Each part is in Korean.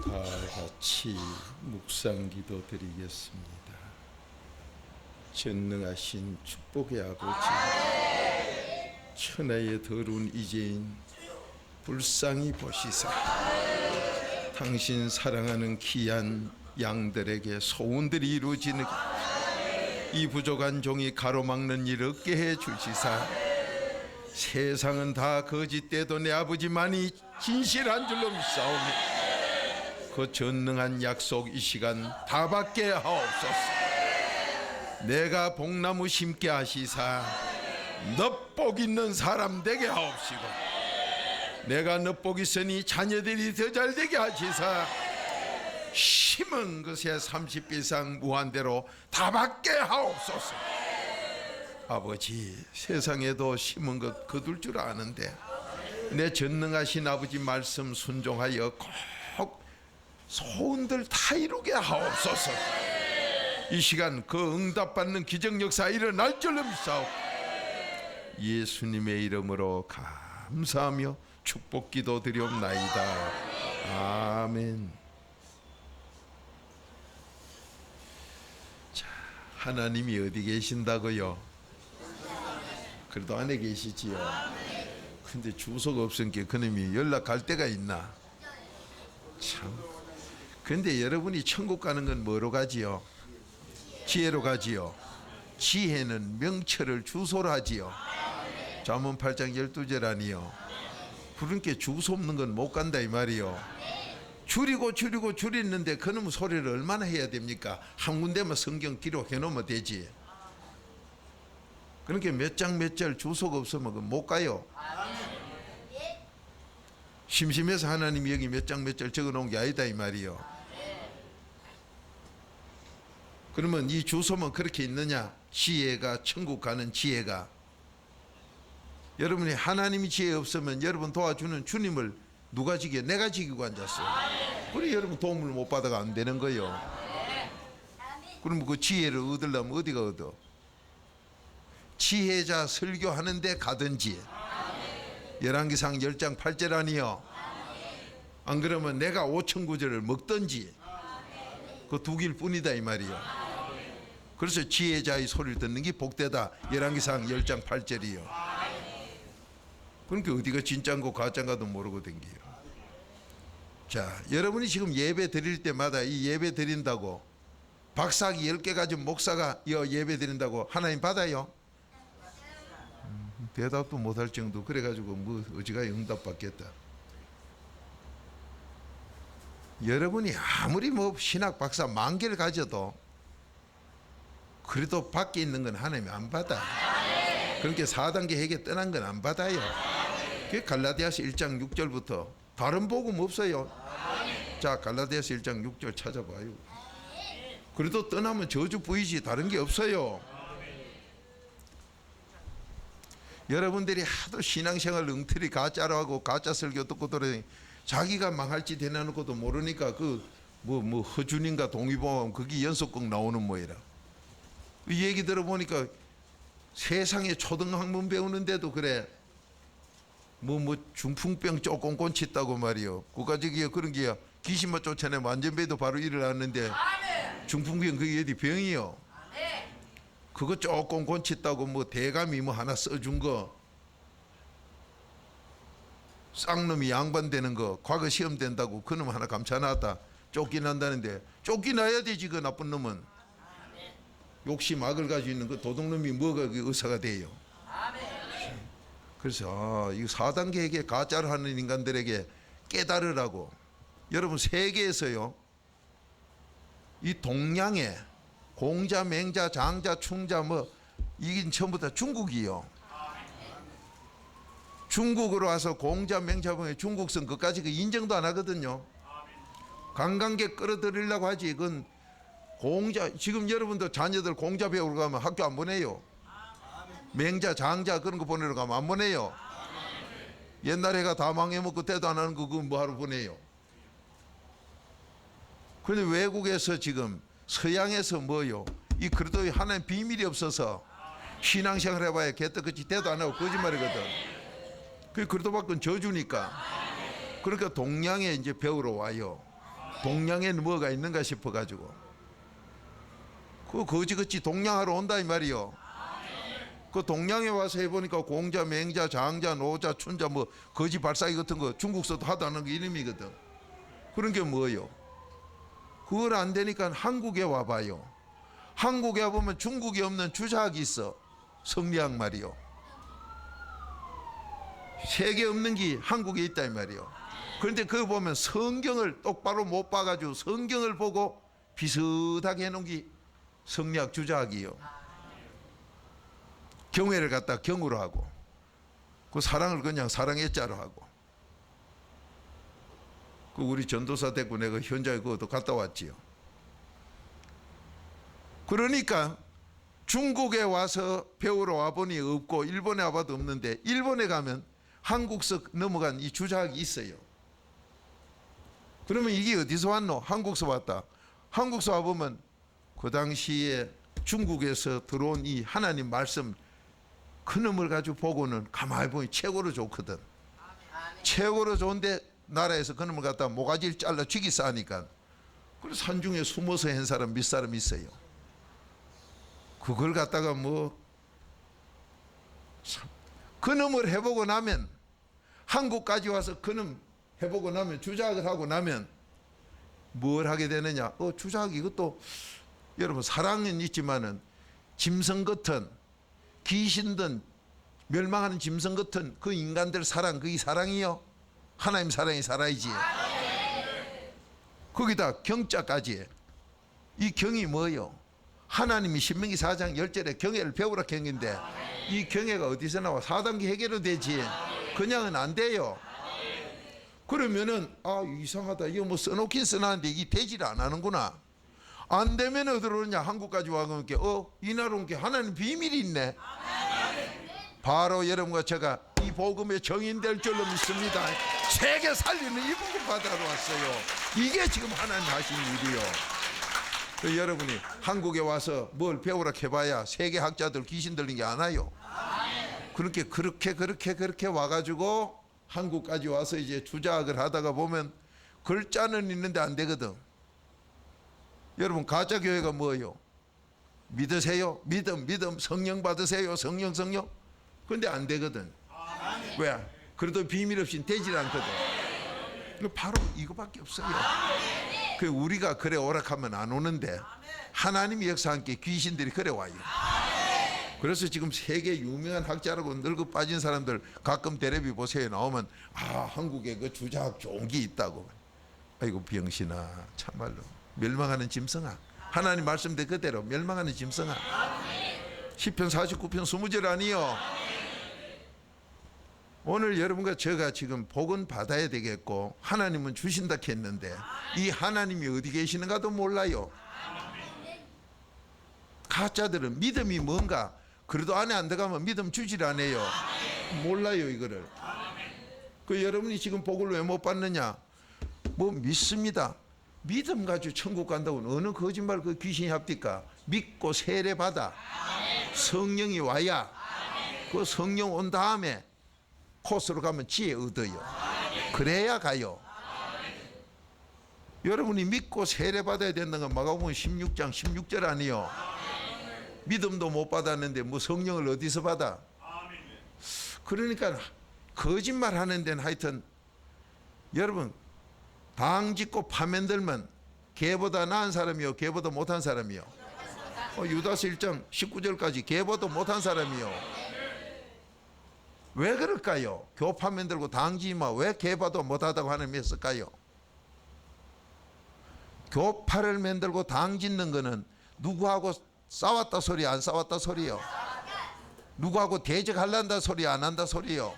다 같이 묵상기도 드리겠습니다. 전능하신 축복의 아버지, 천하의 더러운 이제인 불쌍히 보시사 당신 사랑하는 귀한 양들에게 소원들이 이루어지는 이 부족한 종이 가로막는 일 없게 해 주시사 세상은 다 거짓돼도 내 아버지만이 진실한 줄로 믿사오니 그 전능한 약속 이 시간 다 받게 하옵소서. 내가 복나무 심게 하시사 넛복 있는 사람 되게 하옵시고, 내가 넛복 있으니 자녀들이 더 잘되게 하시사 심은 것에 30배 이상 무한대로 다 받게 하옵소서. 아버지, 세상에도 심은 것 거둘 줄 아는데 내 전능하신 아버지 말씀 순종하여 꼭 소원들 다 이루게 하옵소서. 이 시간 그 응답받는 기적 역사 일어날 줄로 믿사옵고 예수님의 이름으로 감사하며 축복 기도 드리옵나이다. 아멘. 자, 하나님이 어디 계신다고요? 그래도 안에 계시지요. 근데 주소가 없으니까 그놈이 연락할 때가 있나? 참. 근데 여러분이 천국 가는 건 뭐로 가지요? 지혜로 가지요. 지혜는 명철을 주소로 하지요. 잠언 8장 12절 아니요. 그러니까 주소 없는 건 못 간다 이 말이요. 줄이는데 그놈 소리를 얼마나 해야 됩니까? 한 군데만 성경 기록해 놓으면 되지. 그러니까 몇 장 몇 절 주소가 없으면 못 가요. 심심해서 하나님이 여기 몇 장 몇 절 적어 놓은 게 아니다 이 말이요. 그러면 이 주소만 그렇게 있느냐? 지혜가, 천국 가는 지혜가. 여러분이 하나님이 지혜 없으면 여러분 도와주는 주님을 누가 지겨? 내가 지키고 앉았어요. 그래 여러분 도움을 못 받아가 안 되는 거예요. 그러면 그 지혜를 얻으려면 어디가 얻어? 지혜자 설교하는데 가든지. 열왕기상 10장 8절 아니요. 안 그러면 내가 5천 구절을 먹든지. 그 두 길 뿐이다 이 말이요. 그래서 지혜자의 소리를 듣는 게 복되다. 열왕기상 10장 8절이요. 그러니까 어디가 진짜인고 가짜인가도 모르고 댕겨요. 자, 여러분이 지금 예배 드릴 때마다 이 예배 드린다고 박사기 10개 가진 목사가 예배 드린다고 하나님 받아요? 대답도 못할 정도. 그래가지고 뭐 어지가 응답 받겠다. 여러분이 아무리 뭐 신학 박사 10,000개를 가져도 그래도 밖에 있는 건 하나님이 안 받아. 그러니까 4단계 회개 떠난 건 안 받아요. 그 갈라디아서 1장 6절부터 다른 복음 없어요. 자, 갈라디아서 1장 6절 찾아봐요. 그래도 떠나면 저주 보이지 다른 게 없어요. 여러분들이 하도 신앙생활 엉터리 가짜로 하고 가짜 설교 듣고 돌아다니 자기가 망할지 대놔놓고도 모르니까 그 뭐 허준인가 동의보험 거기 연속극 나오는 모이라. 이 얘기 들어보니까 세상에 초등학문 배우는데도 그래 뭐 중풍병 조금 꼰치다고 말이요. 국가적이야 그런 게야. 귀신만 쫓아내면 완전배도 바로 일어났는데 중풍병 그게 어디 병이요. 그거 조금 곤칫다고 뭐 대감이 뭐 하나 써준 거 쌍놈이 양반되는 거 과거 시험 된다고 그놈 하나 감춰놨다. 쫓겨난다는데 쫓겨나야 되지. 그 나쁜 놈은 욕심 악을 가지고 있는 그 도둑놈이 뭐가 의사가 돼요. 그래서 이 4단계에게 가짜를 하는 인간들에게 깨달으라고. 여러분 세계에서요 이 동양에 공자, 맹자, 장자, 충자 뭐 이긴 전부 다 중국이요. 중국으로 와서 공자, 맹자 보면 중국성 그까지 인정도 안 하거든요. 관광객 끌어들이려고 하지. 그건 공자. 지금 여러분도 자녀들 공자 배우러 가면 학교 안 보내요. 맹자, 장자 그런 거 보내러 가면 안 보내요. 옛날에가 다 망해먹고 대도 안 하는 거 그거 뭐하러 보내요. 그런데 외국에서 지금 서양에서 뭐요? 이 그래도 하나님 비밀이 없어서 신앙생활 해봐야 개떡같이 대도 안 하고 거짓말이거든. 그 그래도 밖은 저주니까. 그러니까 동양에 이제 배우러 와요. 동양에는 뭐가 있는가 싶어가지고 그 거지같이 동양하러 온다 이 말이요. 그 동양에 와서 해보니까 공자, 맹자, 장자, 노자, 춘자 뭐 거지 발사기 같은 거 중국서도 하도 안 하는 게 이름이거든. 그런 게 뭐예요? 그걸 안 되니까 한국에 와봐요. 한국에 와보면 중국에 없는 주작이 있어. 성리학 말이요. 세계 없는 게 한국에 있다 이 말이요. 그런데 그거 보면 성경을 똑바로 못 봐가지고 성경을 보고 비슷하게 해놓은 게 성리학 주작이요. 경외를 갖다 경으로 하고 그 사랑을 그냥 사랑의자로 하고 그 우리 전도사 됐고 내가 현장에 그것도 갔다 왔지요. 그러니까 중국에 와서 배우러 와보니 없고 일본에 와봐도 없는데 일본에 가면 한국서 넘어간 이 주작이 있어요. 그러면 이게 어디서 왔노? 한국서 왔다. 한국서 와보면 그 당시에 중국에서 들어온 이 하나님 말씀 그놈을 가지고 보고는 가만히 보니 최고로 좋거든. 최고로 좋은데 나라에서 그놈을 갖다 모가지를 잘라 죽이서 하니까 그래서 산중에 숨어서 한 사람 몇 사람 있어요. 그걸 갖다가 뭐 그놈을 해보고 나면 한국까지 와서 그놈 해보고 나면 주작을 하고 나면 뭘 하게 되느냐? 주작 이것도 여러분 사랑은 있지만은 짐승 같은 귀신든 멸망하는 짐승 같은 그 인간들 사랑 그게 사랑이요? 하나님 사랑이 살아야지. 거기다 경자까지 이 경이 뭐요? 하나님이 신명기 4장 10절에 경애를 배우라 경인데 이 경애가 어디서 나와? 4단계 해결로 되지 그냥은 안 돼요. 그러면은 이상하다 이거 뭐 써놓긴 써놨는데 이게 되지를 안 하는구나. 안 되면 어디로 오느냐? 한국까지 와서 이 나라 온 게 하나님 비밀이 있네. 바로 여러분과 제가 이 복음의 정인될 줄로 믿습니다. 세계 살리는 이 복음 받아러 왔어요. 이게 지금 하나님 하신 일이요. 여러분이 한국에 와서 뭘 배우라 해봐야 세계 학자들 귀신 들린 게 안 와요. 그렇게 와가지고 한국까지 와서 이제 주작을 하다가 보면 글자는 있는데 안 되거든. 여러분 가짜 교회가 뭐예요? 믿으세요? 믿음 성령 받으세요. 성령 근데 안 되거든. 왜? 그래도 비밀 없이 되질 않거든. 바로 이거밖에 없어요. 그 우리가 그래 오락하면 안 오는데 하나님이 역사한 게 귀신들이 그래 와요. 그래서 지금 세계 유명한 학자라고 늙어 빠진 사람들 가끔 텔레비 보세요 나오면 한국에 그 주작 좋은 게 있다고. 아이고 병신아 참말로 멸망하는 짐승아. 하나님 말씀대 그대로 멸망하는 짐승아. 시편 49편 20절 아니요. 오늘 여러분과 제가 지금 복은 받아야 되겠고 하나님은 주신다 했는데 이 하나님이 어디 계시는가도 몰라요. 가짜들은 믿음이 뭔가 그래도 안에 안 들어가면 믿음 주질 않아요. 몰라요 이거를. 그 여러분이 지금 복을 왜 못 받느냐? 뭐 믿습니다. 믿음 가지고 천국 간다고는 어느 거짓말 그 귀신이 합니까? 믿고 세례 받아 성령이 와야 그 성령 온 다음에 코스로 가면 지혜 얻어요. 그래야 가요. 여러분이 믿고 세례 받아야 된다는 건 마가복음 16장 16절 아니요. 믿음도 못 받았는데 뭐 성령을 어디서 받아? 그러니까 거짓말 하는 데는 하여튼 여러분 당 짓고 파면 들면 개보다 나은 사람이요 개보다 못한 사람이요? 유다서 1장 19절까지 개보다 못한 사람이요. 왜 그럴까요? 교파 만들고 당지마 왜 개봐도 못하다고 하나님이 했을까요? 교파를 만들고 당 짓는 거는 누구하고 싸웠다 소리 안 싸웠다 소리요? 누구하고 대적하려다 소리 안 한다 소리요?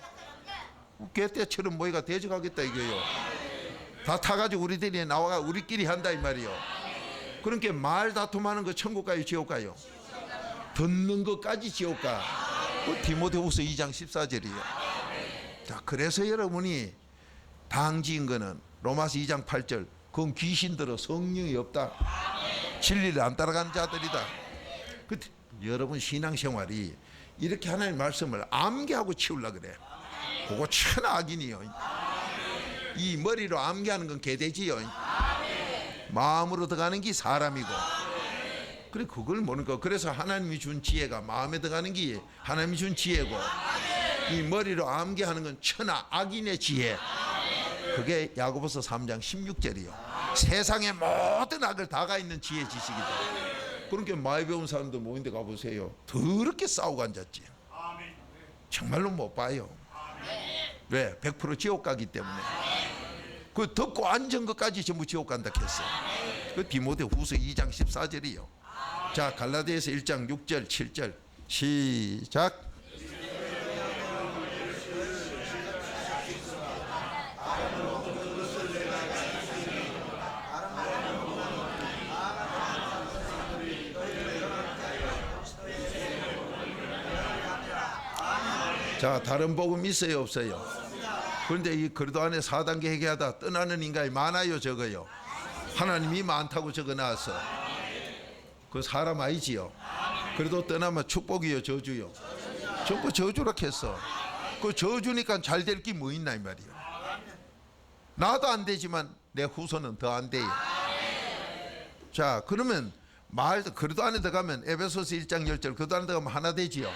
개떼처럼 모이가 대적하겠다 이거요. 다 타가지고 우리들이 나와가 우리끼리 한다 이 말이요. 그러니까 말 다툼하는 거 천국 가요 지옥 가요? 듣는 것까지 지옥 가. 디모데후서 2장 14절이에요. 자, 그래서 여러분이 당지인 거는 로마서 2장 8절 그건 귀신들어 성령이 없다. 진리를 안 따라가는 자들이다. 여러분 신앙생활이 이렇게 하나님의 말씀을 암기하고 치우려고 그래. 그거 천악인이요. 이 머리로 암기하는 건 개돼지요. 마음으로 들어가는 게 사람이고. 그래 그걸 모르니까 그래서 하나님이 준 지혜가 마음에 들어가는 게 하나님이 준 지혜고 이 머리로 암기하는 건 천하 악인의 지혜. 그게 야고보서 3장 16절이요. 세상의 모든 악을 다 가 있는 지혜 지식이다. 그러니까 많이 배운 사람들 모인 데 가보세요. 더럽게 싸우고 앉았지. 정말로 못 봐요. 왜? 100% 지옥 가기 때문에. 그 듣고 앉은 것까지 전부 지옥 간다 했어. 그 디모데 후서 2장 14절이요. 자, 갈라디아서 1장 6절 7절 시작. 자, 다른 복음 있어요 없어요? 그런데 이 그리도 안에 4단계 회개하다 떠나는 인간이 많아요 적어요? 하나님이 많다고 적어놨어. 그 사람 아니지요? 그래도 떠나면 축복이요 저주요? 전부 저주라 했어. 그 저주니까 잘 될 게 뭐 있나 이 말이요. 나도 안 되지만 내 후손은 더 안 돼요. 자, 그러면 그리도 안에 들어가면 에베소서 1장 10절 그리도 안에 들어가면 하나 되지요?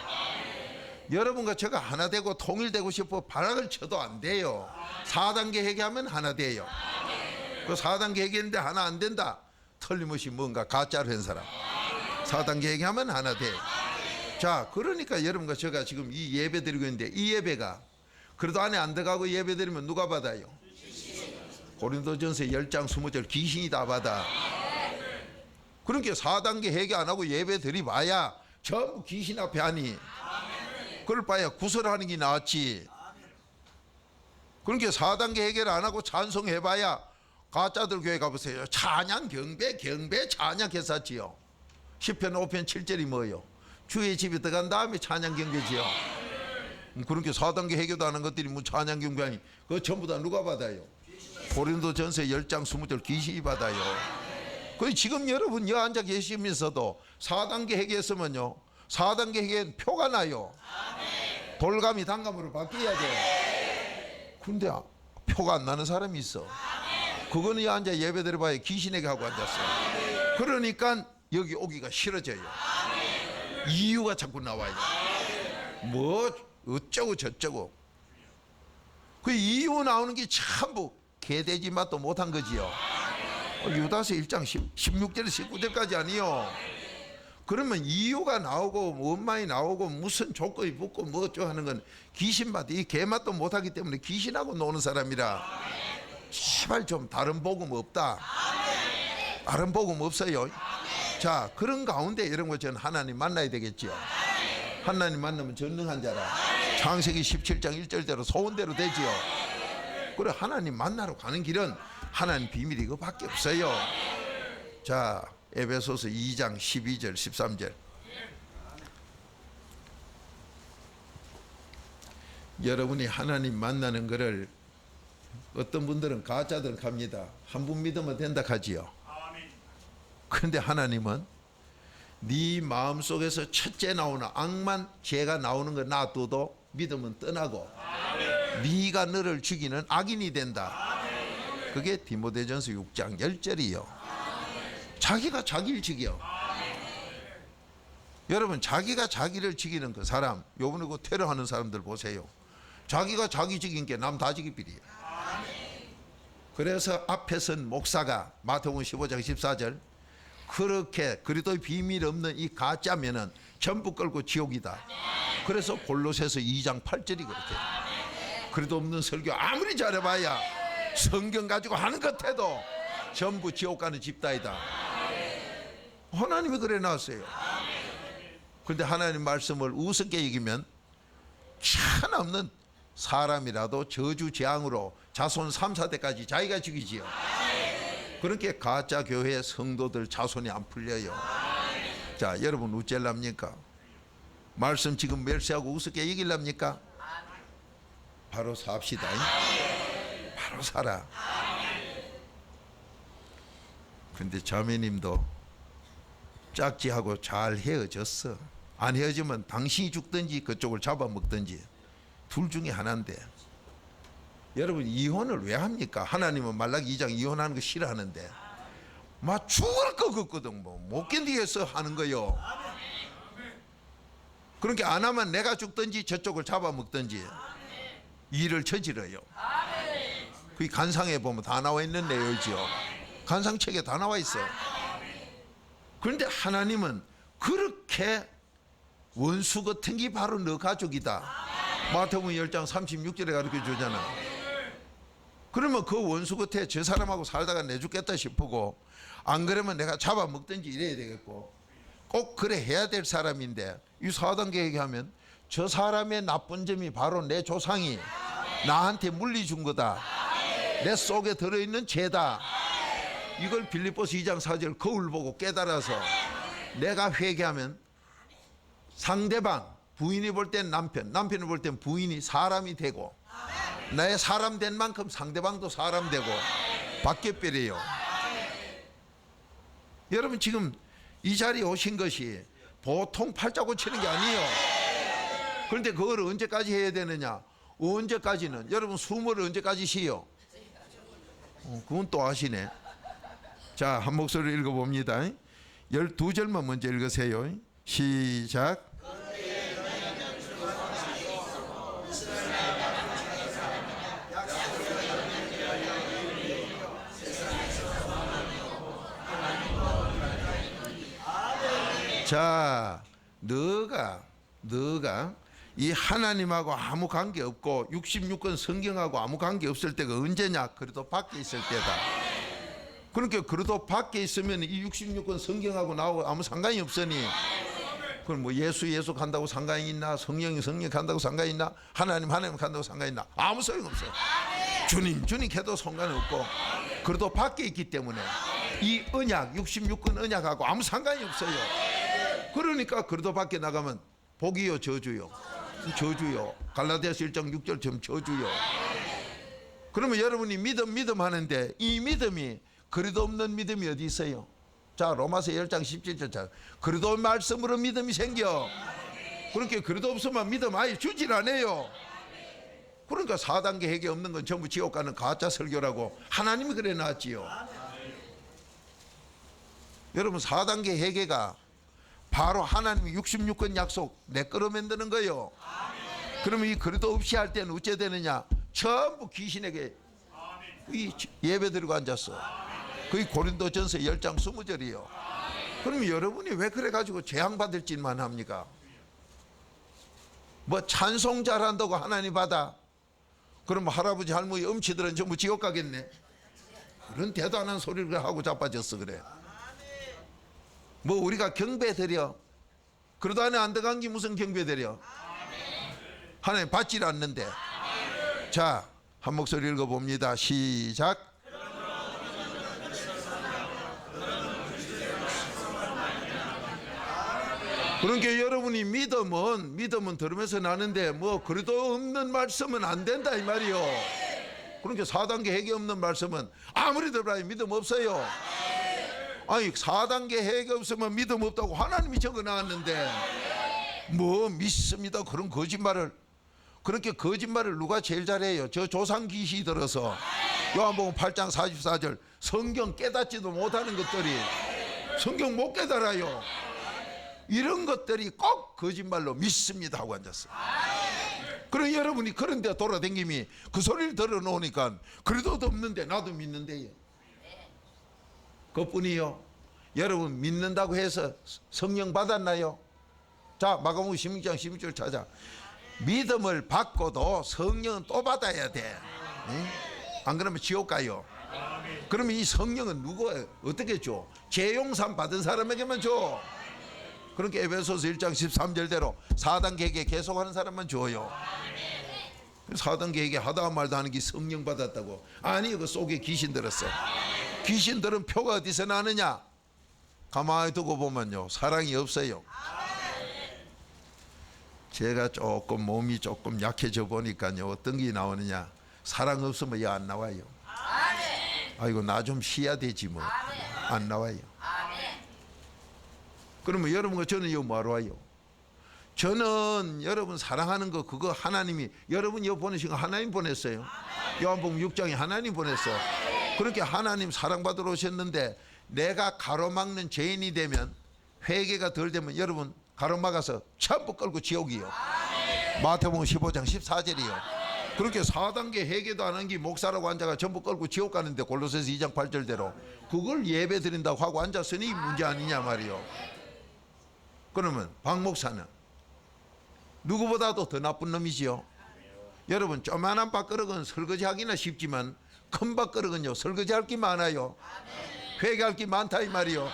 여러분과 제가 하나 되고 통일되고 싶어 발악을 쳐도 안 돼요. 4단계 회개하면 하나 돼요. 그 4단계 회개했는데 하나 안 된다. 틀림없이 뭔가 가짜로 한 사람. 4단계 회개하면 하나 돼. 자, 그러니까 여러분과 제가 지금 이 예배 드리고 있는데 이 예배가 그래도 안에 안 들어가고 예배 드리면 누가 받아요? 고린도전서 10장 20절 귀신이 다 받아. 그러니까 4단계 회개 안 하고 예배 드리봐야 전부 귀신 앞에 하니 그럴 바야 구설하는 게 낫지. 그러니까 4단계 해결 안 하고 찬송해봐야 가짜들 교회 가보세요. 찬양 경배 찬양 개사지요. 10편 5편 7절이 뭐예요? 주의 집에 들어간 다음에 찬양 경배지요. 그러니까 4단계 해결도 안 한 것들이 뭐 찬양 경배 아니 그거 전부 다 누가 받아요? 고린도전서 10장 20절 귀신이 받아요. 그 지금 여러분 여기 앉아 계시면서도 4단계 해결했으면요 4단계 회개는 표가 나요. 돌감이 단감으로 바뀌어야 돼. 근데 표가 안 나는 사람이 있어. 그거는 이 앉아 예배 드려봐야 귀신에게 하고 앉았어. 그러니까 여기 오기가 싫어져요. 이유가 자꾸 나와요. 뭐 어쩌고 저쩌고. 그 이유 나오는 게 전부 개돼지 맛도 못한 거지요. 유다서 1장 16절 19절까지 아니요. 그러면 이유가 나오고 원망이 나오고 무슨 조건이 붙고 뭐 어쩌고 하는 건 귀신맛 이 개맛도 못하기 때문에 귀신하고 노는 사람이라 제발 좀 다른 복음 없다. 다른 복음 없어요. 자, 그런 가운데 이런 거 저는 하나님 만나야 되겠죠. 하나님 만나면 전능한 자라. 창세기 17장 1절대로 소원대로 되지요. 그래 하나님 만나러 가는 길은 하나님 비밀이 이거밖에 없어요. 자, 에베소서 2장 12절 13절 여러분이 하나님 만나는 것을 어떤 분들은 가짜들 갑니다. 한 분 믿으면 된다 하지요. 그런데 하나님은 네 마음속에서 첫째 나오는 악만 죄가 나오는 거 놔둬도 믿으면 떠나고 네가 너를 죽이는 악인이 된다. 그게 디모데전서 6장 10절이요. 자기가 자기를 죽여. 여러분 자기가 자기를 죽이는 그 사람 요번에 그 테러하는 사람들 보세요. 자기가 자기 죽인 게 남 다 죽이비리에요. 그래서 앞에 선 목사가 마태복음 15장 14절 그렇게 그리도의 비밀 없는 이 가짜면은 전부 끌고 지옥이다. 그래서 골로새서 2장 8절이 그렇게 그리도 없는 설교 아무리 잘해봐야 성경 가지고 하는 것 해도 전부 지옥 가는 집단이다. 하나님이 그래 놨어요. 그런데 하나님 말씀을 우습게 여기면 하나없는 사람이라도 저주 재앙으로 자손 3, 4대까지 자기가 죽이지요. 그렇게 가짜 교회 성도들 자손이 안 풀려요. 자, 여러분 어쩔랍니까? 말씀 지금 멸시하고 우습게 여길랍니까? 바로 삽시다. 바로 살아. 근데 자매님도 짝지하고 잘 헤어졌어. 안 헤어지면 당신이 죽든지 그쪽을 잡아먹든지 둘 중에 하나인데 여러분 이혼을 왜 합니까? 하나님은 말라기 2장 이혼하는 거 싫어하는데 막 죽을 것 같거든. 뭐 못 견디겠어 하는 거요. 그러니까 안 하면 내가 죽든지 저쪽을 잡아먹든지 일을 저질러요. 그 간상에 보면 다 나와 있는 내용이죠. 간상책에 다 나와 있어. 그런데 하나님은 그렇게 원수 같은 게 바로 너 가족이다. 마태복음 10장 36절에 가르쳐 주잖아. 그러면 그 원수 곁에 저 사람하고 살다가 내 죽겠다 싶고, 안 그러면 내가 잡아먹든지 이래야 되겠고, 꼭 그래 해야 될 사람인데, 이 4단계 얘기하면 저 사람의 나쁜 점이 바로 내 조상이 나한테 물리준 거다, 내 속에 들어있는 죄다. 이걸 빌립보서 2장 4절 거울 보고 깨달아서 내가 회개하면 상대방, 부인이 볼 땐 남편, 남편이 볼 땐 부인이 사람이 되고, 나의 사람 된 만큼 상대방도 사람 되고 바뀌어버려요. 여러분 지금 이 자리에 오신 것이 보통 팔자고 치는 게 아니에요. 그런데 그걸 언제까지 해야 되느냐? 언제까지는? 여러분 숨을 언제까지 쉬요? 그건 또 아시네. 자, 한 목소리로 읽어봅니다. 12절만 먼저 읽으세요. 시작. 자, 너가 이 하나님하고 아무 관계 없고 66권 성경하고 아무 관계 없을 때가 언제냐? 그래도 밖에 있을 때다. 그러니까 그래도 밖에 있으면 이 66권 성경하고 나하고 아무 상관이 없으니, 그럼 뭐 예수 간다고 상관이 있나? 성령 간다고 상관이 있나? 하나님 간다고 상관이 있나? 아무 소용없어. 주님 해도 상관없고, 그래도 밖에 있기 때문에 이 언약 66권 언약하고 아무 상관이 없어요. 그러니까 그래도 밖에 나가면 복이요 저주요? 저주요. 갈라디아서 1장 6절처럼 저주요. 그러면 여러분이 믿음 하는데 이 믿음이 그래도 없는 믿음이 어디 있어요? 자, 로마서 10장 17절 그래도 말씀으로 믿음이 생겨. 그렇게 그래도 없으면 믿음 아예 주질 않아요. 그러니까 4단계 회개 없는 건 전부 지옥 가는 가짜 설교라고 하나님이 그래 놨지요. 여러분 4단계 회개가 바로 하나님이 66권 약속 내 거로 만드는 거예요. 그러면 이 그래도 없이 할 때는 어째 되느냐? 전부 귀신에게 이 예배 드리고 앉았어. 그게 고린도전서 10장 20절이에요. 그러면 여러분이 왜 그래 가지고 재앙 받을 짓만 합니까? 뭐 찬송 잘한다고 하나님 받아? 그럼 할아버지 할머니 엄치들은 전부 지옥 가겠네. 그런 대단한 소리를 하고 자빠졌어. 그래. 뭐 우리가 경배 드려, 그래도 안에 안 들어간 게 무슨 경배 드려? 하나님 받질 않는데. 자, 한 목소리 읽어봅니다. 시작. 그러니까 여러분이 믿음은 들으면서 나는데 뭐 그래도 없는 말씀은 안 된다 이 말이요. 그러니까 4단계 회개 없는 말씀은 아무리 들어봐야 믿음 없어요. 아니 4단계 회개 없으면 믿음 없다고 하나님이 적어놨는데 뭐 믿습니다 그런 거짓말을. 그렇게 거짓말을 누가 제일 잘해요? 저 조상 귀신이 들어서. 요한복음 8장 44절 성경 깨닫지도 못하는 것들이 성경 못 깨달아요. 이런 것들이 꼭 거짓말로 믿습니다 하고 앉았어요. 그럼 여러분이 그런 데 돌아다님이 그 소리를 들어놓으니까 그래도 없는데 나도 믿는데요. 그뿐이요. 여러분 믿는다고 해서 성령 받았나요? 자, 마가복음 16장 16절 찾아. 믿음을 받고도 성령은 또 받아야 돼. 네? 안 그러면 지옥 가요. 그러면 이 성령은 누구 어떻게 줘? 재용산 받은 사람에게만 줘. 그렇게 에베소서 1장 13절대로 4단계 회개 계속하는 사람만 줘요. 4단계 회개 하다 말다 하는 게 성령 받았다고. 아니 그 속에 귀신 들었어. 귀신들은 표가 어디서 나느냐? 가만히 두고 보면요 사랑이 없어요. 제가 조금 몸이 조금 약해져 보니까요 어떤 게 나오느냐? 사랑 없으면 여 안 나와요. 아이고 나 좀 쉬어야 되지 뭐. 안 나와요. 그러면 여러분과 저는 여기 뭐하러 와요? 저는 여러분 사랑하는 거 그거 하나님이 여러분이 여기 보내신 거 하나님 보냈어요. 요한복음 6장에 하나님 보냈어. 그렇게 하나님 사랑받으러 오셨는데 내가 가로막는 죄인이 되면, 회개가 덜 되면 여러분 가로막아서 전부 끌고 지옥이요. 마태복음 15장 14절이요. 그렇게 4단계 회개도 안 한 게 목사라고 앉아가 전부 끌고 지옥 가는데, 골로새서 2장 8절대로 그걸 예배 드린다고 하고 앉았으니 문제 아니냐 말이요. 그러면 박 목사는 누구보다도 더 나쁜 놈이지요. 여러분, 조만한 밥그릇은 설거지하기나 쉽지만 큰 밥그릇은요 설거지할 게 많아요. 회개할 게 많다 이 말이요.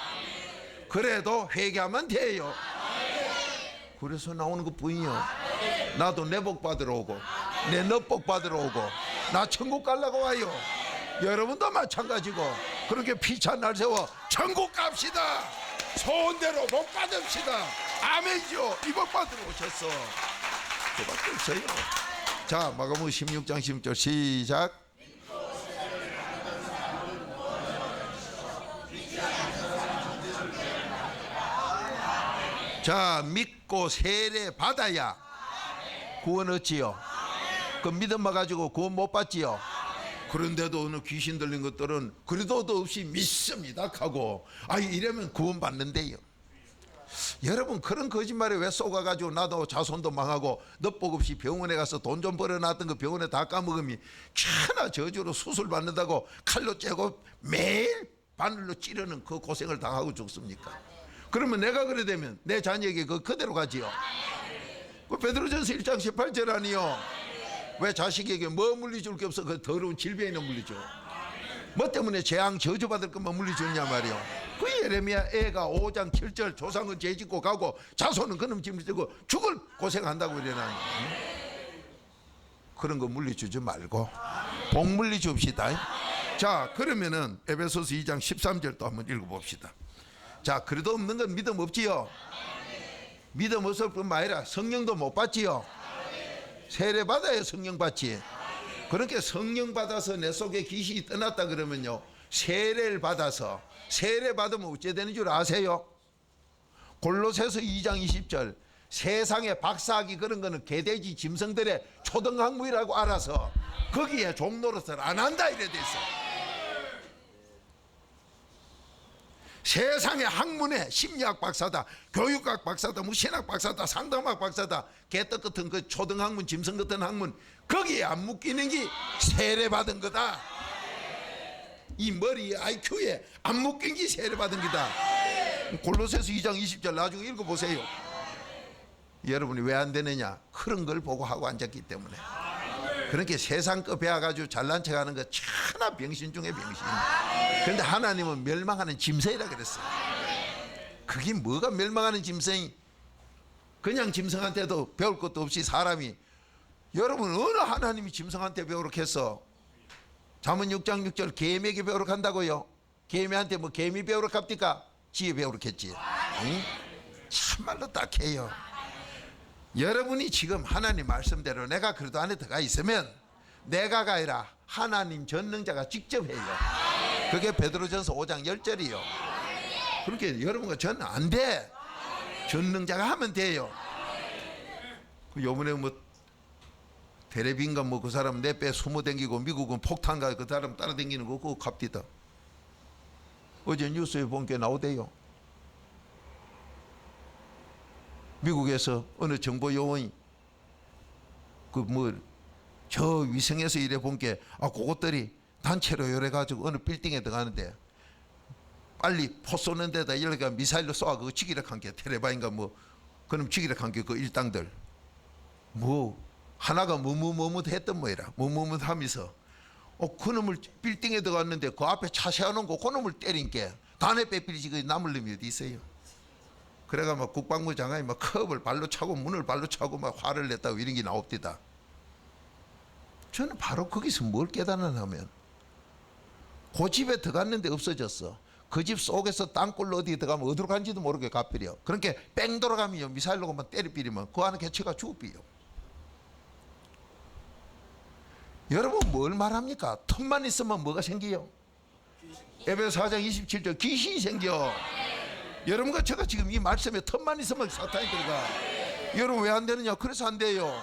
그래도 회개하면 돼요. 그래서 나오는 것뿐이요. 나도 내 복 받으러 오고 내 너 복 받으러 오고 나 천국 가려고 와요. 여러분도 마찬가지고 그렇게 피찬 날 세워 천국 갑시다. 소원대로 복 받읍시다. 아멘이죠. 이 복 받으러 오셨어. 그밖에 없어요. 자, 마가복음 16장 16절 시작. 자, 믿고 세례 받아야 구원 얻지요. 그 믿음만 가지고 구원 못 받지요. 그런데도 어느 귀신 들린 것들은 그래도 없이 믿습니다 하고 이러면 구원 받는데요. 여러분, 그런 거짓말에 왜 속아가지고 나도 자손도 망하고 넛복 없이 병원에 가서 돈 좀 벌어놨던 거 병원에 다 까먹으면 천하 저주로 수술 받는다고 칼로 째고 매일 바늘로 찌르는 그 고생을 당하고 죽습니까? 그러면 내가 그래 되면 내 자녀에게 그대로 가지요. 그 베드로전서 1장 18절 아니요. 왜 자식에게 뭐 물리줄 게 없어? 그 더러운 질병이나 물리죠. 뭐 때문에 재앙 저주받을 것만 물리주냐 말이요. 그 예레미야 애가 5장 7절 조상은 죄 짓고 가고 자손은 그놈 짐을 지고 죽을 고생한다고 이래나니, 그런 거 물리주지 말고 복 물리줍시다. 자, 그러면은 에베소서 2장 13절 또 한번 읽어봅시다. 자, 그래도 없는 건 믿음 없지요. 믿음 없을 뿐만 아니라 성령도 못 받지요. 세례 받아야 성령 받지. 그렇게 성령 받아서 내 속에 귀신이 떠났다 그러면요, 세례를 받아서, 세례 받으면 어째 되는 줄 아세요? 골로새서 2장 20절 세상에 박사학위 그런 거는 개돼지 짐승들의 초등학문이라고 알아서 거기에 종노릇을 안 한다 이래 돼 있어. 세상의 학문에 심리학 박사다, 교육학 박사다, 신학 박사다, 상담학 박사다, 개떡 같은 그 초등학문, 짐승 같은 학문, 거기에 안 묶이는 게 세례 받은 거다. 이 머리 IQ에 안 묶인 게 세례 받은 거다. 골로새서 2장 20절 나중에 읽어보세요. 여러분이 왜 안 되느냐? 그런 걸 보고 하고 앉았기 때문에. 그렇게 세상 거 배워가지고 잘난 척하는 거 천하 병신 중에 병신. 그런데 하나님은 멸망하는 짐승이라 그랬어요. 그게 뭐가 멸망하는 짐승이? 그냥 짐승한테도 배울 것도 없이 사람이, 여러분 어느 하나님이 짐승한테 배우록 했어? 잠언 6장 6절 개미에게 배우록 한다고요? 개미한테 뭐 개미 배우록 합니까? 지혜 배우록 했지. 응? 참말로 딱해요. 여러분이 지금 하나님 말씀대로 내가 그래도 안에 들어가 있으면 내가가 아니라 하나님 전능자가 직접 해요. 그게 베드로전서 5장 10절이요. 그렇게 여러분과 저는 안 돼. 전능자가 하면 돼요. 요번에 뭐 테레비인가 뭐 그 사람 내 배 숨어 댕기고 미국은 폭탄가 그 사람 따라댕기는 거 그거 갑디다. 어제 뉴스에 본 게 나오대요. 미국에서 어느 정보 요원이 그 뭐 저 위성에서 일해 본 게 그것들이 단체로 요래가지고 어느 빌딩에 들어가는데 빨리 포 쏘는 데다 이렇게 미사일로 쏘아 그거 지기력 한 게 테레바인가 뭐 그놈 지기력 한 게 그 일당들 뭐 하나가 뭐뭇 했던 뭐이라 뭐뭇 하면서 그놈을 빌딩에 들어갔는데 그 앞에 차 세워놓은 거 그놈을 때린 게 단에 빼필이지 그 남을 놈이 어디 있어요. 그래가 막 국방부 장관이 막 컵을 발로 차고 문을 발로 차고 막 화를 냈다고 이런 게 나옵니다. 저는 바로 거기서 뭘 깨달았냐면 그 집에 들어갔는데 없어졌어. 그 집 속에서 땅굴로 어디 들어가면 어디로 간지도 모르게 가버려. 그러니까 뺑 돌아가면 미사일로만 때려버리면 그 안에 개체가 죽어버려. 여러분 뭘 말합니까? 틈만 있으면 뭐가 생겨요? 에베소 4장 27절 귀신이 생겨. 여러분과 제가 지금 이 말씀에 틈만 있으면 사탄이 들어가. 여러분 왜 안 되느냐? 그래서 안 돼요.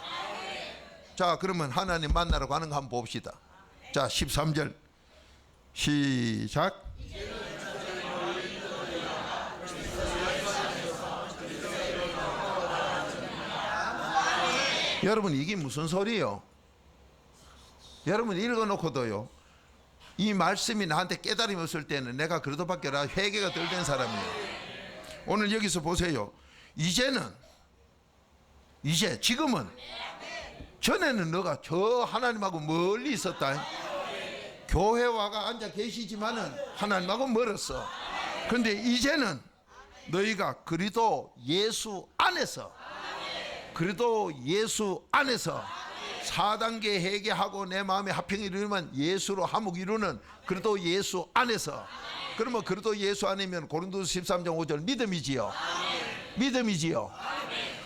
자, 그러면 하나님 만나러 가는 거 한번 봅시다. 자, 13절 시작. 여러분 이게 무슨 소리요? 여러분 읽어놓고도요, 이 말씀이 나한테 깨달음이 없을 때는 내가 그래도밖에 회개가 덜 된 사람이에요. 오늘 여기서 보세요. 지금은, 전에는 너가 저 하나님하고 멀리 있었다. 교회 와가 앉아 계시지만은 하나님하고 멀었어. 그런데 이제는 너희가 그리스도 예수 안에서 4단계 회개하고 내 마음에 합평이 이루면 예수로 화목 이루는 그리스도 예수 안에서. 그러면 그리스도 예수 안이면 고린도서 13장 5절 믿음이지요. 믿음이지요.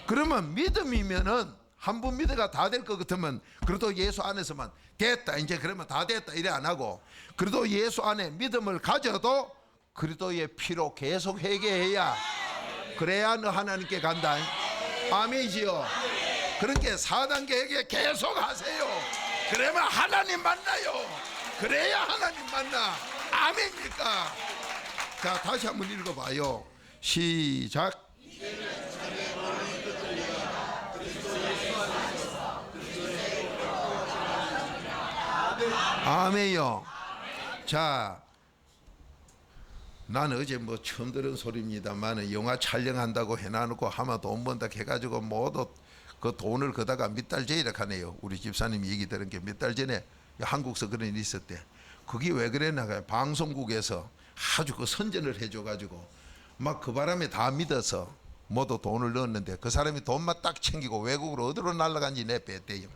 그러면 믿음이면은 한 분 믿어가 다 될 것 같으면 그리스도 예수 안에서만 됐다, 이제 그러면 다 됐다 이래 안 하고, 그리스도 예수 안에 믿음을 가져도 그리스도의 피로 계속 회개해야, 그래야 너 하나님께 간다. 아멘이지요. 그러니까 4단계 회개 계속 하세요. 그러면 하나님 만나요. 그래야 하나님 만나. 아멘입니까? 자, 다시 한번 읽어봐요. 시작. 아멘요. 자, 나는 어제 뭐 처음 들은 소리입니다만, 영화 촬영한다고 해놔놓고 하면 돈 번다 해가지고 모두 그 돈을 거다가 몇 달 전에 하네요. 우리 집사님이 얘기 들은 게 몇 달 전에 한국서 그런 일이 있었대. 그게 왜 그랬나? 방송국에서 아주 그 선전을 해줘가지고 막 그 바람에 다 믿어서 모두 돈을 넣었는데, 그 사람이 돈만 딱 챙기고 외국으로 어디로 날아간지 내뺐대요.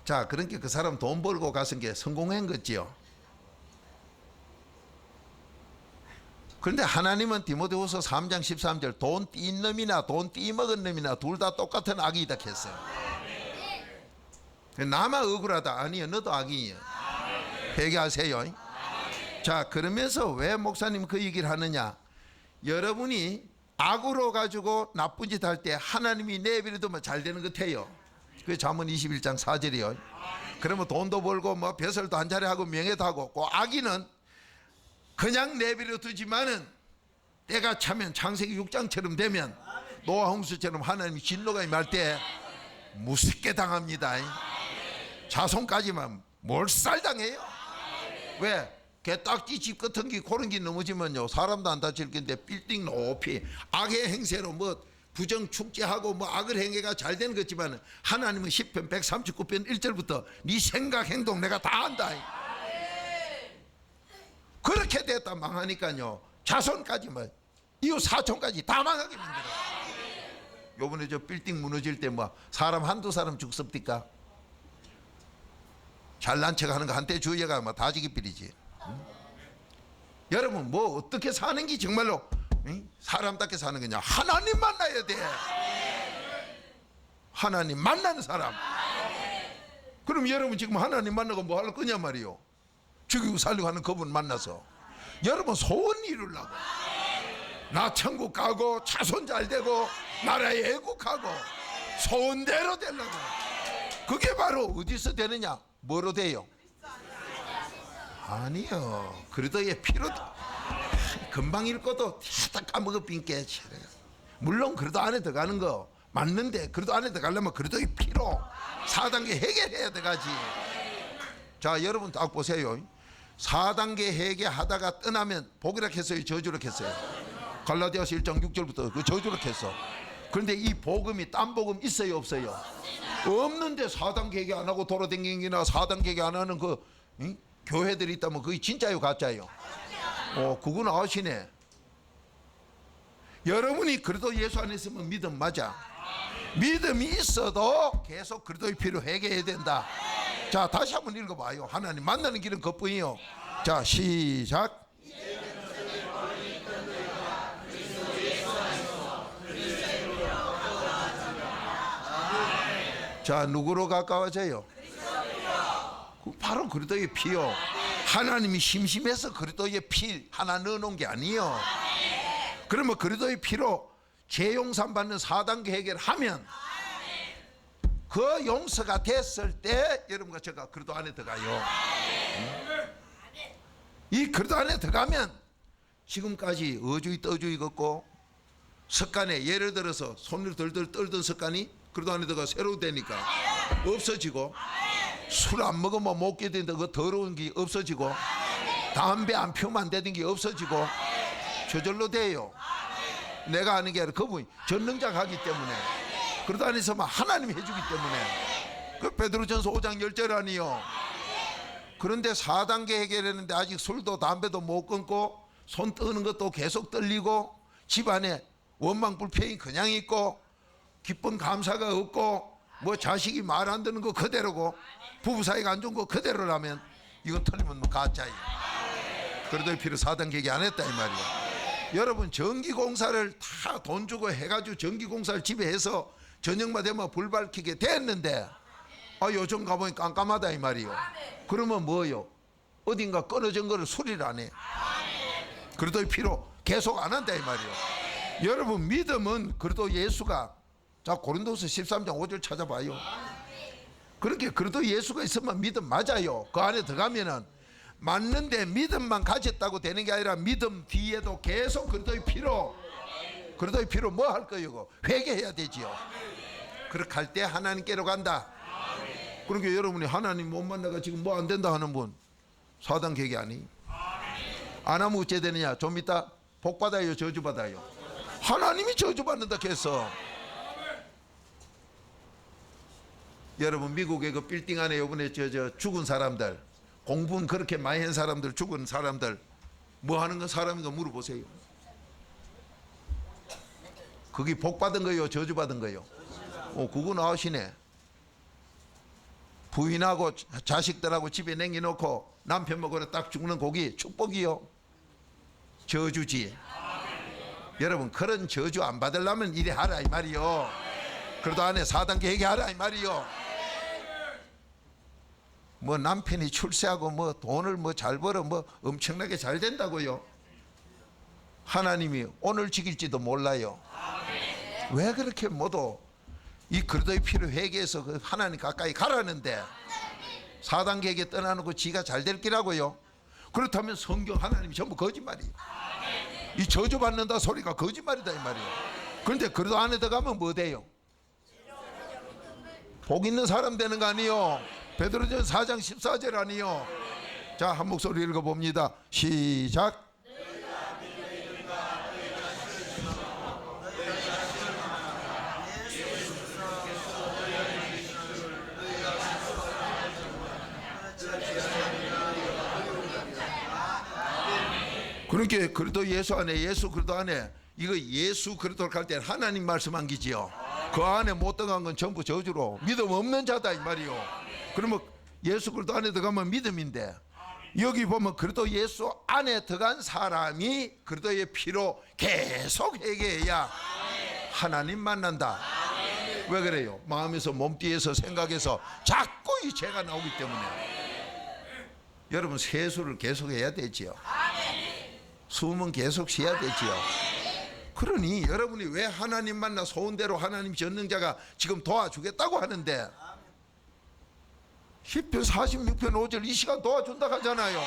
자, 그러니까 그 사람 돈 벌고 가서 게 성공한 거지요. 그런데 하나님은 디모데후서 3장 13절 돈 띈 놈이나 돈 띠먹은 놈이나 둘 다 똑같은 악이다 했어요. 나만 억울하다. 아니요, 너도 악이에요. 회개하세요. 자, 그러면서 왜 목사님 그 얘기를 하느냐? 여러분이 악으로 가지고 나쁜 짓 할 때 하나님이 내버려두면 잘 되는 것 같아요. 그 잠언 21장 4절이요. 그러면 돈도 벌고 뭐 벼슬도 한 자리 하고 명예도 하고, 그 악인은 그냥 내버려 두지만은 때가 차면 창세기 6장처럼 되면 노아 홍수처럼 하나님이 진노가 임할 때 무섭게 당합니다. 자손까지만 몰살당해요. 왜? 개딱지 집 같은 게 그런 게 넘어지면요, 사람도 안 다칠 건데 빌딩 높이 악의 행세로 뭐 부정 축제하고 뭐 악을 행해가 잘 되는 거지만, 하나님은 시편 139편 1절부터 네 생각 행동 내가 다 안다. 그렇게 됐다 망하니까요, 자손까지 뭐 이웃 사촌까지 다 망하게 만들어. 요번에 저 빌딩 무너질 때 뭐 사람 한두 사람 죽습니까? 잘난 척 하는 거 한때 주의가 뭐 다 지기필이지. 여러분 뭐 어떻게 사는 게 정말로 사람답게 사는 거냐? 하나님 만나야 돼. 하나님 만나는 사람. 그럼 여러분 지금 하나님 만나고 뭐 할 거냐 말이요? 죽이고 살리고 하는 그분 만나서 여러분 소원 이루려고, 나 천국 가고 자손 잘 되고 나라에 애국하고 소원대로 되려고. 그게 바로 어디서 되느냐? 뭐로 돼요? 아니요, 그리스도의 피로. 금방 읽고도 다 까먹어 빈게. 물론 그래도 안에 들어가는 거 맞는데, 그래도 안에 들어가려면 그리스도의 피로 4단계 해결해야 돼가지. 자, 여러분 딱 보세요. 4단계 회개하다가 떠나면 복이라 했어요, 저주라 했어요? 갈라디아서 1장 6절부터 그 저주라 했어. 그런데 이 복음이 딴 복음 있어요, 없어요? 없는데 4단계 회개 안 하고 돌아다니기나 4단계 회개 안 하는 그 교회들이 있다면 그게 진짜요, 가짜요? 그건 아시네. 여러분이 그래도 예수 안에 있으면 믿음 맞아. 믿음이 있어도 계속 그리스도의 피로 회개해야 된다. 자, 다시 한번 읽어봐요. 하나님 만나는 길은 그뿐이요. 자, 시작. 자, 누구로 가까워져요? 바로 그리스도의 피요. 하나님이 심심해서 그리스도의 피 하나 넣어놓은 게 아니에요. 그러면 그리스도의 피로 재용산 받는 4단계 해결하면 그 용서가 됐을 때 여러분과 제가 그리스도 안에 들어가요. 이 그리스도 안에 들어가면 지금까지 어주이 떠주이 걷고 습관에, 예를 들어서 손을 덜덜 떨던 습관이 그러도 안에다가 새로 되니까 없어지고, 술 안 먹으면 못 깨는데 그 더러운 게 없어지고, 담배 안 피우면 안 되는 게 없어지고, 저절로 돼요. 내가 하는 게 아니라 그분이 전능자가 하기 때문에, 그러다 안에서만 하나님이 해주기 때문에. 그 베드로전서 5장 10절 아니요. 그런데 4단계 해결했는데 아직 술도 담배도 못 끊고, 손 뜨는 것도 계속 떨리고, 집안에 원망불평이 그냥 있고, 기쁜 감사가 없고, 뭐 자식이 말 안 듣는 거 그대로고, 부부 사이가 안 좋은 거 그대로라면 이건 틀리면 뭐 가짜예요. 그래도 필요 4단계 해결 안 했다 이 말이에요. 여러분, 전기공사를 다 돈 주고 해가지고 전기공사를 집에 해서 저녁만 되면 불 밝히게 됐는데, 요즘 가보니 깜깜하다 이 말이에요. 그러면 뭐요? 어딘가 끊어진 거를 수리를 안 해. 그래도 필요 계속 안 한다 이 말이에요. 여러분, 믿음은 그래도 예수가, 자 고린도서 13장 5절 찾아봐요. 그렇게 그래도 예수가 있으면 믿음 맞아요. 그 안에 들어가면은 맞는데, 믿음만 가졌다고 되는 게 아니라 믿음 뒤에도 계속 그래도의 피로 뭐 할 거예요? 회개해야 되지요. 그렇게 할 때 하나님께로 간다. 그러니까 여러분이 하나님 못 만나가 지금 뭐 안 된다 하는 분 4단 계획이 아니. 안 하면 어째 되느냐? 좀 이따 복 받아요, 저주 받아요? 하나님이 저주 받는다 했어. 여러분, 미국의 그 빌딩 안에 요번에 저 죽은 사람들, 공부는 그렇게 많이 한 사람들, 죽은 사람들 뭐 하는 건 사람인가 물어보세요. 그게 복 받은 거예요, 저주 받은 거예요? 그거 나오시네. 부인하고 자식들하고 집에 남겨놓고 남편 먹으러 딱 죽는 고기 축복이요? 저주지. 여러분, 그런 저주 안 받으려면 이래 하라 이 말이요. 그래도 안에 4단계 얘기하라 이 말이요. 뭐 남편이 출세하고 뭐 돈을 뭐 잘 벌어 뭐 엄청나게 잘 된다고요? 하나님이 오늘 죽일지도 몰라요. 왜 그렇게 모두 이 그리도의 피로 회개해서 그 하나님 가까이 가라는데 4단계에게 떠나놓고 지가 잘 될 기라고요? 그렇다면 성경 하나님이 전부 거짓말이에요. 이 저주받는다 소리가 거짓말이다 이 말이에요. 그런데 그래도 안에 들어가면 뭐 돼요? 복 있는 사람 되는 거 아니요? 베드로전 4장 14절 아니요? 자, 한 목소리 읽어봅니다. 시작. 그러니까 그리도 예수 안에, 예수 그리도 안에, 이거 예수 그리도로 갈 때는 하나님 말씀 안기지요. 그 안에 못 들어간 건 전부 저주로 믿음 없는 자다 이 말이요. 그러면 예수 그리도 안에 들어가면 믿음인데, 여기 보면 그리도 예수 안에 들어간 사람이 그리도의 피로 계속 회개해야 하나님 만난다. 왜 그래요? 마음에서, 몸뚱이에서, 생각에서 자꾸 이 죄가 나오기 때문에. 여러분, 세수를 계속 해야 되지요. 숨은 계속 쉬어야 되지요. 그러니 여러분이 왜 하나님 만나 소원대로 하나님 전능자가 지금 도와주겠다고 하는데, 시편 46편 5절 이 시간 도와준다 하잖아요.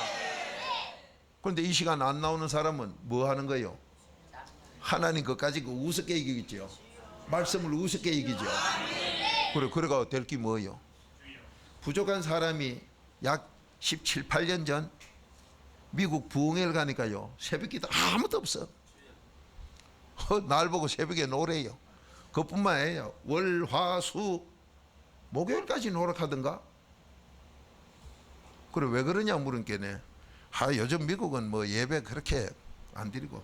그런데 이 시간 안 나오는 사람은 뭐 하는 거예요? 하나님 것까지 그 우습게 이기겠죠. 말씀을 우습게 이기죠. 그래가 될 게 뭐예요? 부족한 사람이 약 17, 8년 전 미국 부흥회를 가니까요, 새벽기도 아무도 없어. 날 보고 새벽에 노래요. 그것뿐만 아니에요. 월, 화, 수, 목요일까지 노력하던가. 그래 왜 그러냐 물은께네. 요즘 미국은 뭐 예배 그렇게 안 드리고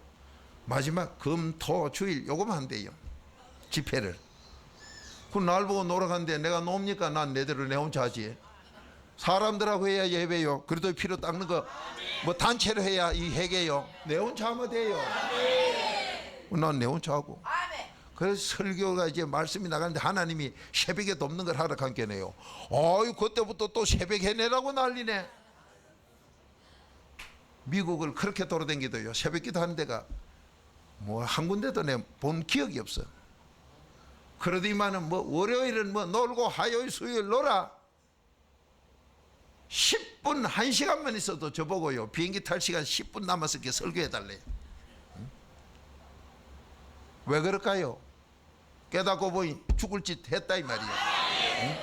마지막 금, 토, 주일 요거만 한대요, 집회를. 그럼 날 보고 노력하는데 내가 놉니까? 난 내대로 내 혼자 하지. 사람들하고 해야 예배요. 그래도 필요 닦는 거 뭐 단체로 해야 이 회개요. 내 혼자 하면 돼요. 난 내 혼자 하고. 그래서 설교가 이제 말씀이 나가는데 하나님이 새벽에 돕는 걸 하라 한게네요. 그때부터 또 새벽 해내라고 난리네. 미국을 그렇게 돌아다니도요, 새벽기도 하는 데가 뭐 한 군데도 내 본 기억이 없어. 그러더니만은 뭐 월요일은 뭐 놀고 화요일 수요일 놀아. 10분 1시간만 있어도 저보고요, 비행기 탈 시간 10분 남았을 게 설교해 달래. 왜 그럴까요? 깨닫고 보니 죽을 짓 했다 이 말이야. 응?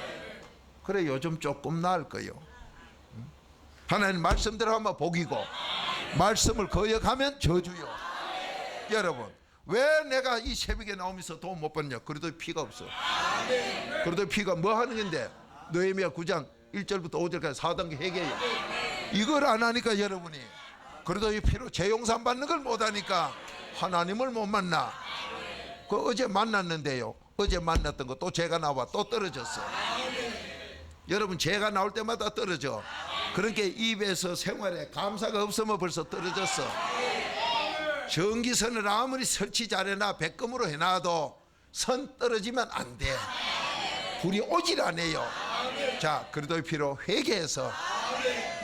그래 요즘 조금 나을 거요. 응? 하나님 말씀대로 하면 복이고 말씀을 거역하면 저주요. 여러분 왜 내가 이 새벽에 나오면서 돈 못 받냐? 그래도 피가 없어. 그래도 피가 뭐 하는 건데? 느헤미야 9장 1절부터 5절까지 4단계 회개예요. 이걸 안 하니까 여러분이 그래도 이 피로 재용산 받는 걸 못 하니까 하나님을 못 만나. 그 어제 만났는데요. 어제 만났던 거 또 죄가 나와 또 떨어졌어. 여러분 죄가 나올 때마다 떨어져. 그러니까 입에서 생활에 감사가 없으면 벌써 떨어졌어. 전기선을 아무리 설치 잘해놔 백금으로 해놔도 선 떨어지면 안 돼. 불이 오질 않아요. 자, 그래도 피로 회개해서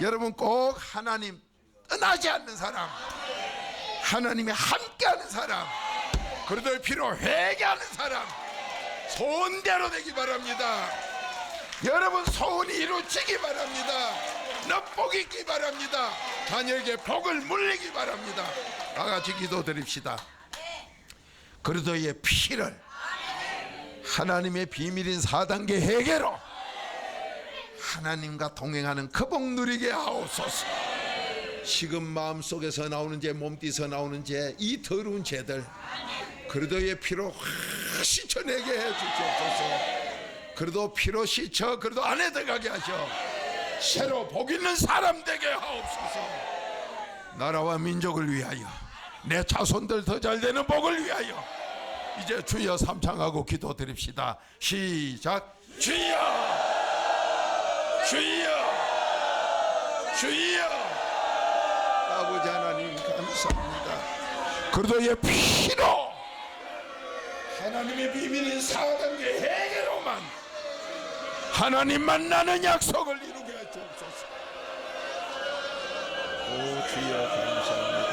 여러분 꼭 하나님 떠나지 않는 사람, 하나님이 함께하는 사람, 그래도 피로 회개하는 사람 소원대로 되기 바랍니다. 여러분 소원이 이루어지기 바랍니다. 넉복 있기 바랍니다. 자녀에게 복을 물리기 바랍니다. 다같이 기도드립시다. 그리스도의 피를 하나님의 비밀인 4단계 회개로 하나님과 동행하는 그 복 누리게 하옵소서. 지금 마음속에서 나오는 죄, 몸띠에서 나오는 죄, 이 더러운 죄들 그리스도의 피로 확 씻어내게 해 주시옵소서. 그래도 피로 씻어 그래도 안에 들어가게 하셔. 새로 복 있는 사람 되게 하옵소서. 나라와 민족을 위하여 내 자손들 더 잘되는 복을 위하여 이제 주여 삼창하고 기도드립시다. 시작. 주여 주여 주여. 아버지 하나님 감사합니다. 그리스도의 피로 하나님의 비밀인 4단계 회개로만 하나님 만나는 약속을 이루게 하옵소서. 오 주여 감사합니다.